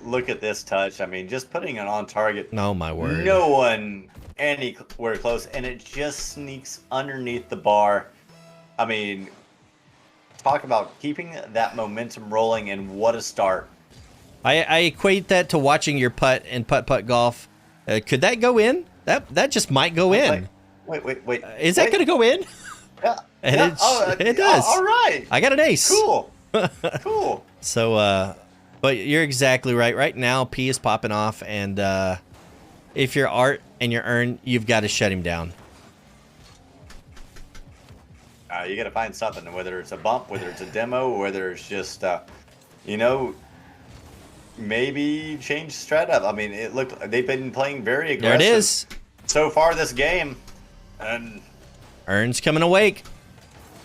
Look at this touch. I mean, just putting it on target. Oh, my word. No one anywhere close, and it just sneaks underneath the bar. I mean, talk about keeping that momentum rolling, and what a start. I equate that to watching your putt in putt-putt golf. Could that go in? That just might go in. Wait. Is that going to go in? Yeah. And yeah. it does. All right. I got an ace. Cool. Cool. So, but you're exactly right. Right now, P is popping off, and if you're Art and you're Earn, you've got to shut him down. You got to find something, whether it's a bump, whether it's a demo, whether it's just, maybe change strat up. I mean, it looked they've been playing very aggressive. There it is. So far this game, and Earn's coming awake.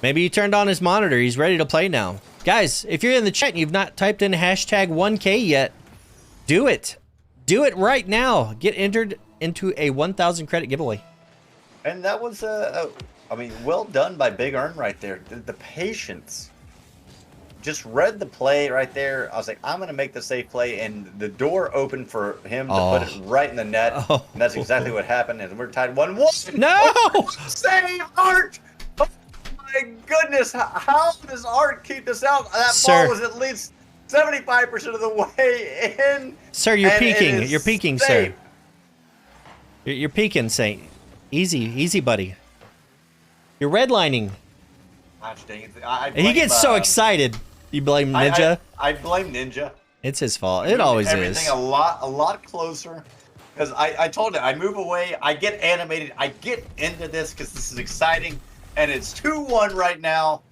Maybe he turned on his monitor. He's ready to play now. Guys, if you're in the chat and you've not typed in hashtag 1K yet, do it. Do it right now. Get entered into a 1,000 credit giveaway. And that was, I mean, well done by Big Earn right there. The patience. Just read the play right there. I was like, I'm going to make the safe play, and the door opened for him to put it right in the net. Oh. And that's exactly what happened, and we're tied 1-1. No! Oh, save, Art! Oh, my goodness. How does Art keep this out? That Sir. ball was at least 75% of the way in. Sir, you're and it peeking. is You're peeking, safe. sir. You're peeking, Saint. Easy, buddy. You're redlining. Gosh dang it. I He blame, gets so excited. You blame Ninja? I blame Ninja. It's his fault. It always Everything is. a lot closer. Because I told it, I move away, I get animated, I get into this because this is exciting, and it's 2-1 right now.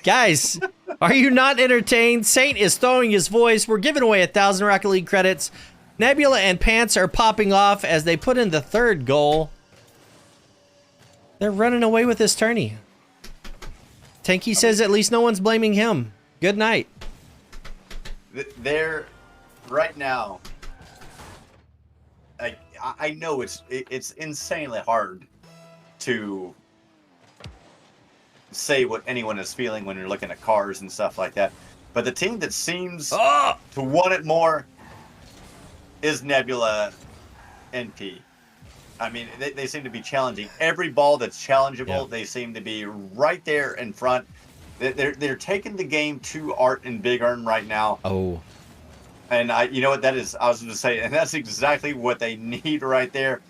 Guys, are you not entertained? Saint is throwing his voice. We're giving away 1,000 Rocket League credits. Nebula and Pants are popping off as they put in the third goal. They're running away with this tourney. Tanky says at least no one's blaming him. Good night. They're right now. I know it's insanely hard to say what anyone is feeling when you're looking at cars and stuff like that, but the team that seems to want it more is Nebula and P. I mean, they seem to be challenging every ball that's challengeable. Yeah. They seem to be right there in front. They're taking the game to Art and Big Earn right now. Oh. And you know what that is? I was going to say, and that's exactly what they need right there.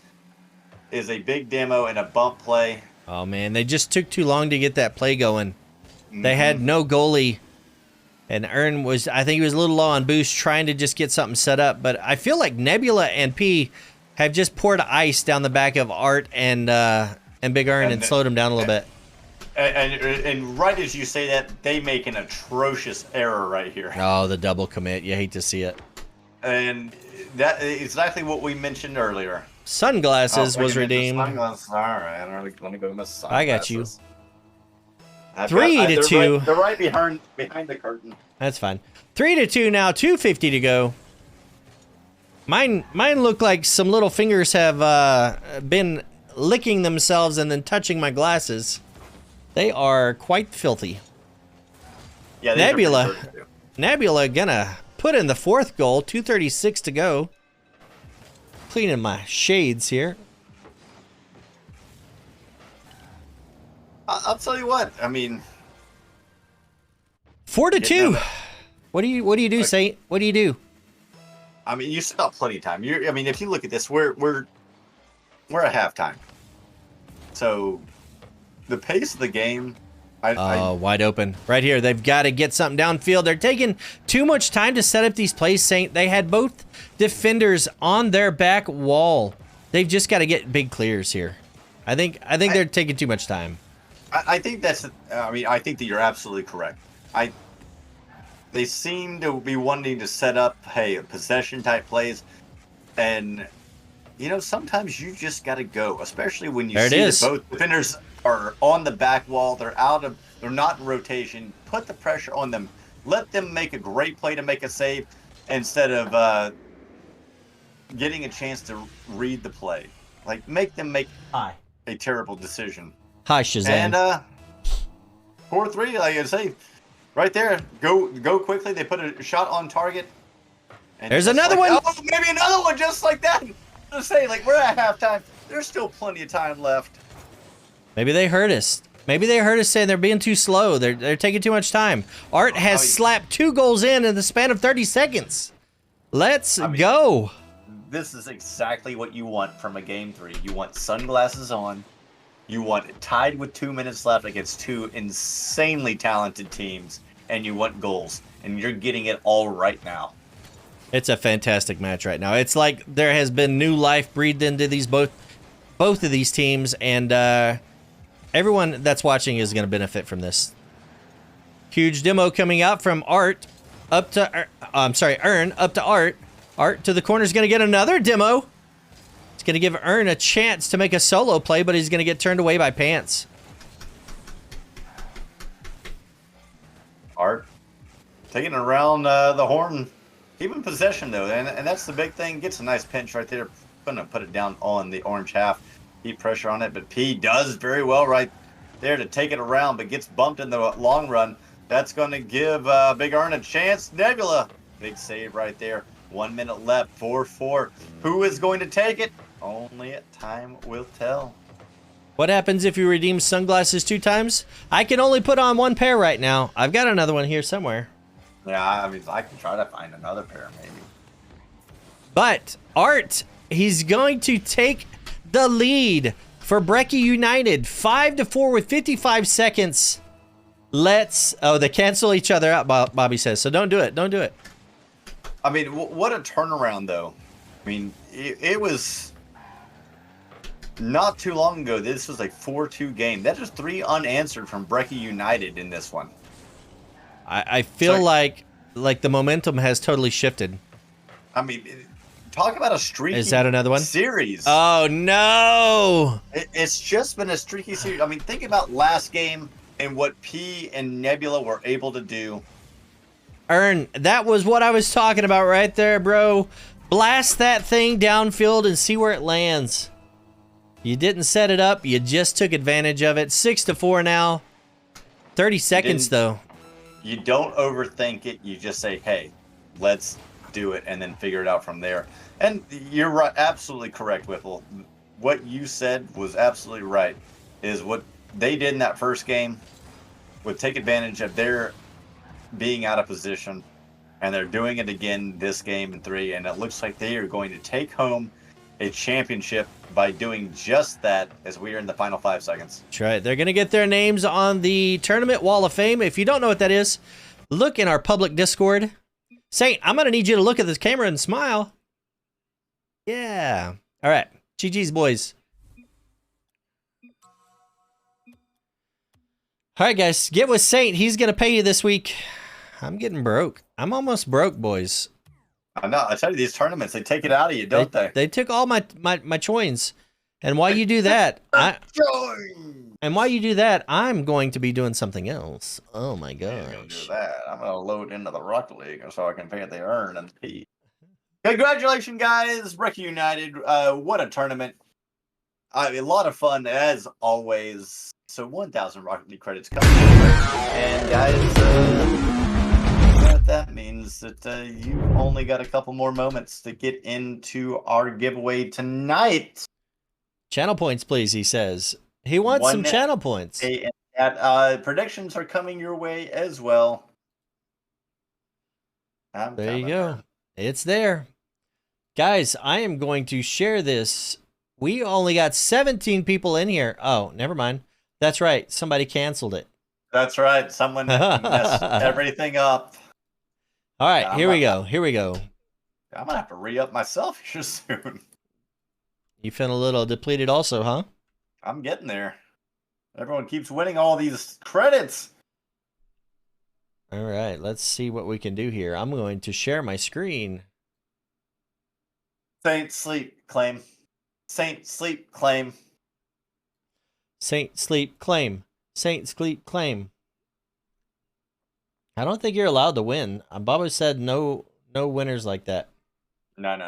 Is a big demo and a bump play. Oh, man. They just took too long to get that play going. They had no goalie. And Earn was, I think he was a little low on boost, trying to just get something set up. But I feel like Nebula and P have just poured ice down the back of Art and Big Earn and slowed him down a little bit. And right as you say that, they make an atrocious error right here. Oh, the double commit. You hate to see it. And that is exactly what we mentioned earlier. Sunglasses was redeemed. Sunglasses. All right, let me go with my sunglasses. I got you. 3-2. They're right behind the curtain. That's fine. 3-2 now. 2:50 to go. Mine look like some little fingers have been licking themselves and then touching my glasses. They are quite filthy. Yeah, Nebula gonna put in the fourth goal. 2:36 to go. Cleaning my shades here. I'll tell you what. I mean, 4-2. What do you do, Saint? What do you do? I mean, you still have plenty of time. I mean, if you look at this, we're at halftime. So the pace of the game. Wide open. Right here. They've got to get something downfield. They're taking too much time to set up these plays, Saint. They had both defenders on their back wall. They've just got to get big clears here. I think they're taking too much time. I think that's. I mean, I think that you're absolutely correct. They seem to be wanting to set up, possession type plays, and sometimes you just got to go, especially when you see that both defenders are on the back wall. They're not in rotation. Put the pressure on them. Let them make a great play to make a save instead of getting a chance to read the play. Like, make them make a terrible decision. Hi, Shazam. And core 3, like I say, right there. Go quickly. They put a shot on target. And There's just another like, one. Oh, maybe another one just like that. Just say, like, we're at halftime. There's still plenty of time left. Maybe they heard us. Maybe they heard us saying they're being too slow. They're taking too much time. Art has slapped 2 goals in the span of 30 seconds. Let's go. This is exactly what you want from a game 3. You want sunglasses on. You want it tied with 2 minutes left against 2 insanely talented teams. And you want goals. And you're getting it all right now. It's a fantastic match right now. It's like there has been new life breathed into these both of these teams, and everyone that's watching is going to benefit from this. Huge demo coming out from Art up to Ern up to Art. Art to the corner is going to get another demo. It's going to give Ern a chance to make a solo play, but he's going to get turned away by Pants. Art taking it around the horn. Keeping possession, though, and that's the big thing. Gets a nice pinch right there. Going to put it down on the orange half. Keep pressure on it, but P does very well right there to take it around, but gets bumped in the long run. That's going to give Big Ern a chance. Nebula, big save right there. 1 minute left, 4-4. Who is going to take it? Only time will tell. What happens if you redeem sunglasses 2 times? I can only put on 1 pair right now. I've got another one here somewhere. Yeah, I mean, I can try to find another pair, maybe. But Art, he's going to take the lead for Breccia United. 5-4 with 55 seconds. They cancel each other out, Bobby says. So don't do it. Don't do it. I mean, what a turnaround, though. I mean, it was not too long ago. This was like 4-2 game. That is 3 unanswered from Breccia United in this one. I feel like the momentum has totally shifted. I mean, talk about a streaky Is that another one? Series. Oh, no. It's just been a streaky series. I mean, think about last game and what P and Nebula were able to do. Ern, that was what I was talking about right there, bro. Blast that thing downfield and see where it lands. You didn't set it up. You just took advantage of it. 6-4 now. 30 seconds, though. You don't overthink it. You just say, hey, let's do it, and then figure it out from there. And you're right, absolutely correct, Whipple. What you said was absolutely right, is what they did in that first game would take advantage of their being out of position, and they're doing it again this game in 3, and it looks like they are going to take home a championship by doing just that as we are in the final 5 seconds. That's right. They're going to get their names on the Tournament Wall of Fame. If you don't know what that is, look in our public Discord. Saint, I'm going to need you to look at this camera and smile. Yeah. All right. GG's, boys. All right, guys. Get with Saint. He's going to pay you this week. I'm getting broke. I'm almost broke, boys. I know. I tell you, these tournaments, they take it out of you, don't they? They took all my choins. And while you do that, I'm going to be doing something else. Oh my gosh. I'm going to do that. I'm going to load into the Rock League so I can pay the earn and P. Congratulations, guys. Breccia United. What a tournament. A lot of fun, as always. So 1,000 Rocket League credits coming. And guys, that means that you only got a couple more moments to get into our giveaway tonight. Channel points, please, he says. He wants some channel points. Predictions are coming your way as well. There you go. It's there. Guys, I am going to share this. We only got 17 people in here. Oh, never mind. That's right. Somebody canceled it. That's right. Someone messed everything up. All right, here we go. Here we go. I'm gonna have to re-up myself here soon. You feeling a little depleted also, huh? I'm getting there. Everyone keeps winning all these credits. All right, let's see what we can do here. I'm going to share my screen. Saint sleep claim. Saint sleep claim. Saint sleep claim. Saint sleep claim. I don't think you're allowed to win. Baba said no winners like that. No.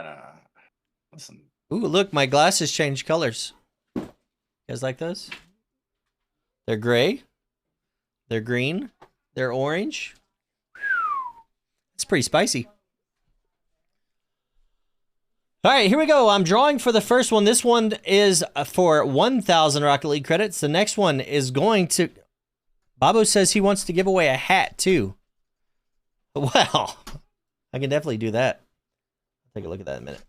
Listen. Ooh, look, my glasses changed colors. You guys like those? They're gray. They're green. They're orange. It's pretty spicy. All right, here we go. I'm drawing for the first one. This one is for 1,000 Rocket League credits. The next one is going to... Bobo says he wants to give away a hat, too. Well, I can definitely do that. Take a look at that in a minute.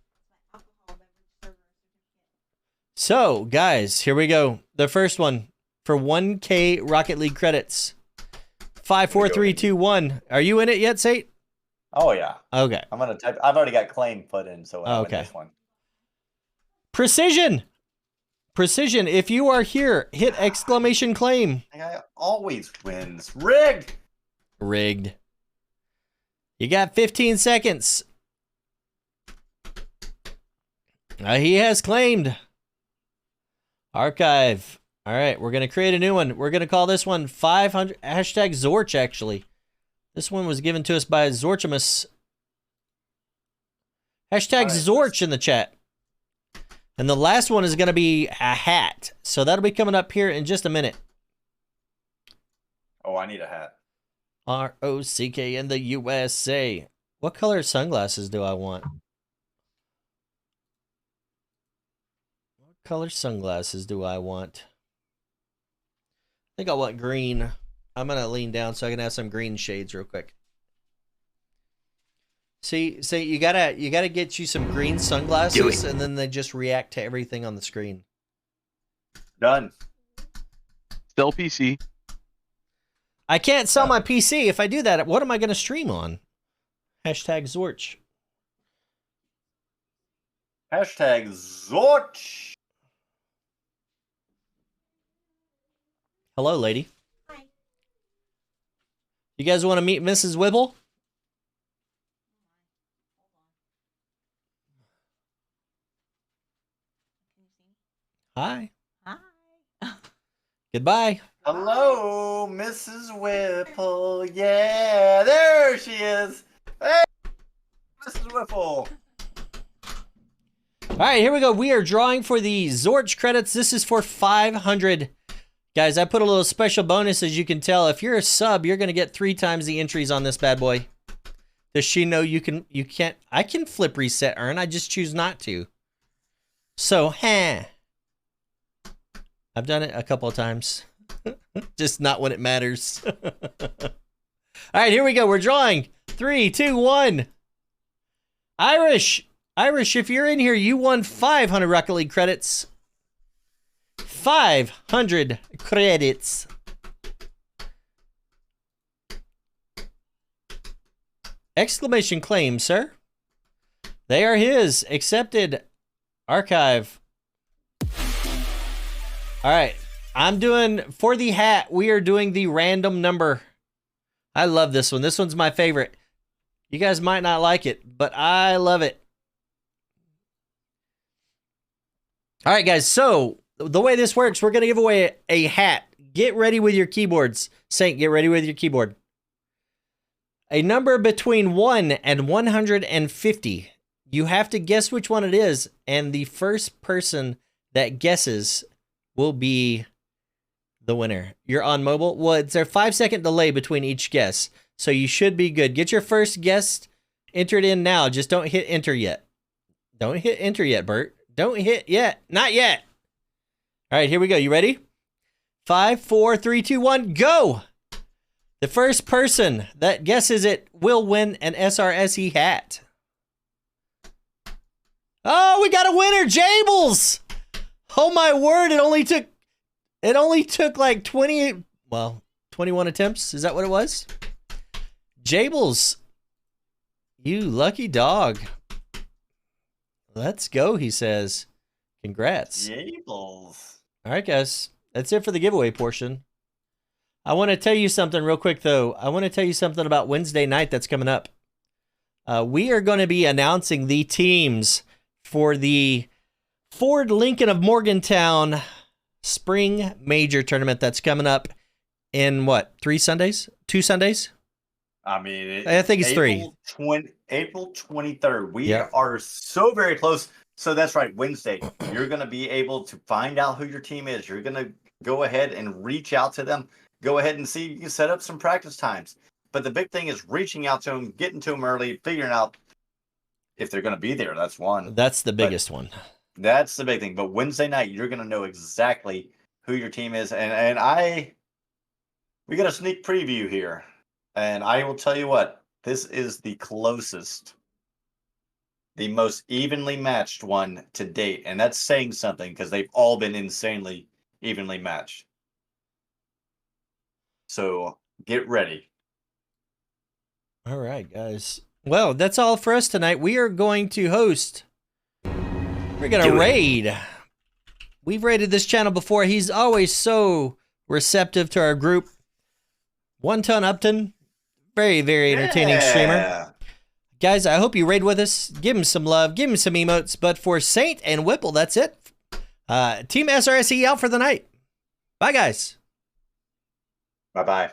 So, guys, here we go. The first one for 1K Rocket League credits. 5, 4, 3, 2, 1. Are you in it yet, Sate? Oh yeah. Okay. I'm gonna type. I've already got claim put in, so I'm in this one. Precision. Precision. If you are here, hit exclamation claim. I always wins. Rigged. Rigged. You got 15 seconds. He has claimed. Archive. All right, we're going to create a new one. We're going to call this one 500, hashtag Zorch, actually. This one was given to us by Zorchimus. Hashtag Zorch in the chat. And the last one is going to be a hat. So that'll be coming up here in just a minute. Oh, I need a hat. R-O-C-K in the USA. What color sunglasses do I want? What color sunglasses do I want? I think I want green. I'm going to lean down so I can have some green shades real quick. See, you gotta get you some green sunglasses, and then they just react to everything on the screen. Done. Still PC. I can't sell my PC. If I do that, what am I going to stream on? Hashtag Zorch. Hashtag Zorch. Hello, lady. Hi. You guys want to meet Mrs. Wibble? Hi. Hi. Goodbye. Hello, Mrs. Whipple. Yeah, there she is. Hey, Mrs. Whipple. All right, here we go. We are drawing for the Zorch credits. This is for 500. Guys, I put a little special bonus, as you can tell. If you're a sub, you're going to get 3 times the entries on this bad boy. Does she know you can't? I can flip reset earn. I just choose not to. So, I've done it a couple of times. Just not when it matters. All right, here we go. We're drawing. 3, 2, 1. Irish, if you're in here, you won 500 Rocket League credits. 500 credits. Exclamation claim, sir. They are his. Accepted. Archive. All right. I'm doing, for the hat, we are doing the random number. I love this one. This one's my favorite. You guys might not like it, but I love it. All right, guys. So the way this works, we're going to give away a hat. Get ready with your keyboards. Saint, get ready with your keyboard. A number between 1 and 150. You have to guess which one it is, and the first person that guesses will be the winner. You're on mobile. Well, it's a 5-second delay between each guess, so you should be good. Get your first guess entered in now. Just don't hit enter yet. Don't hit enter yet, Bert. Don't hit yet. Not yet. All right, here we go. You ready? 5, 4, 3, 2, 1, go! The first person that guesses it will win an SRSE hat. Oh, we got a winner, Jables! Oh my word, it only took like 21 attempts. Is that what it was? Jables, you lucky dog. Let's go, he says. Congrats. Jables. All right, guys. That's it for the giveaway portion. I want to tell you something real quick, though. I want to tell you something about Wednesday night that's coming up. We are going to be announcing the teams for the Ford Lincoln of Morgantown Spring Major Tournament that's coming up in, what, 3 Sundays? 2 Sundays? I mean, I think it's 3. April 23rd. We are so very close. So that's right, Wednesday. You're going to be able to find out who your team is. You're going to go ahead and reach out to them go ahead and see. You can set up some practice times. But the big thing is reaching out to them, getting to them early, figuring out if they're going to be there. That's one. That's the biggest one. That's the big thing. But Wednesday night, you're going to know exactly who your team is. And we got a sneak preview here. And I will tell you what, this is the closest, the most evenly matched one to date. And that's saying something because they've all been insanely evenly matched. So get ready. All right, guys. Well, that's all for us tonight. We are going to host. We're going to raid. We've raided this channel before. He's always so receptive to our group. One Ton Upton. Very, very entertaining streamer. Guys, I hope you raid with us. Give him some love. Give him some emotes. But for Saint and Whipple, that's it. Team SRSE out for the night. Bye, guys. Bye-bye.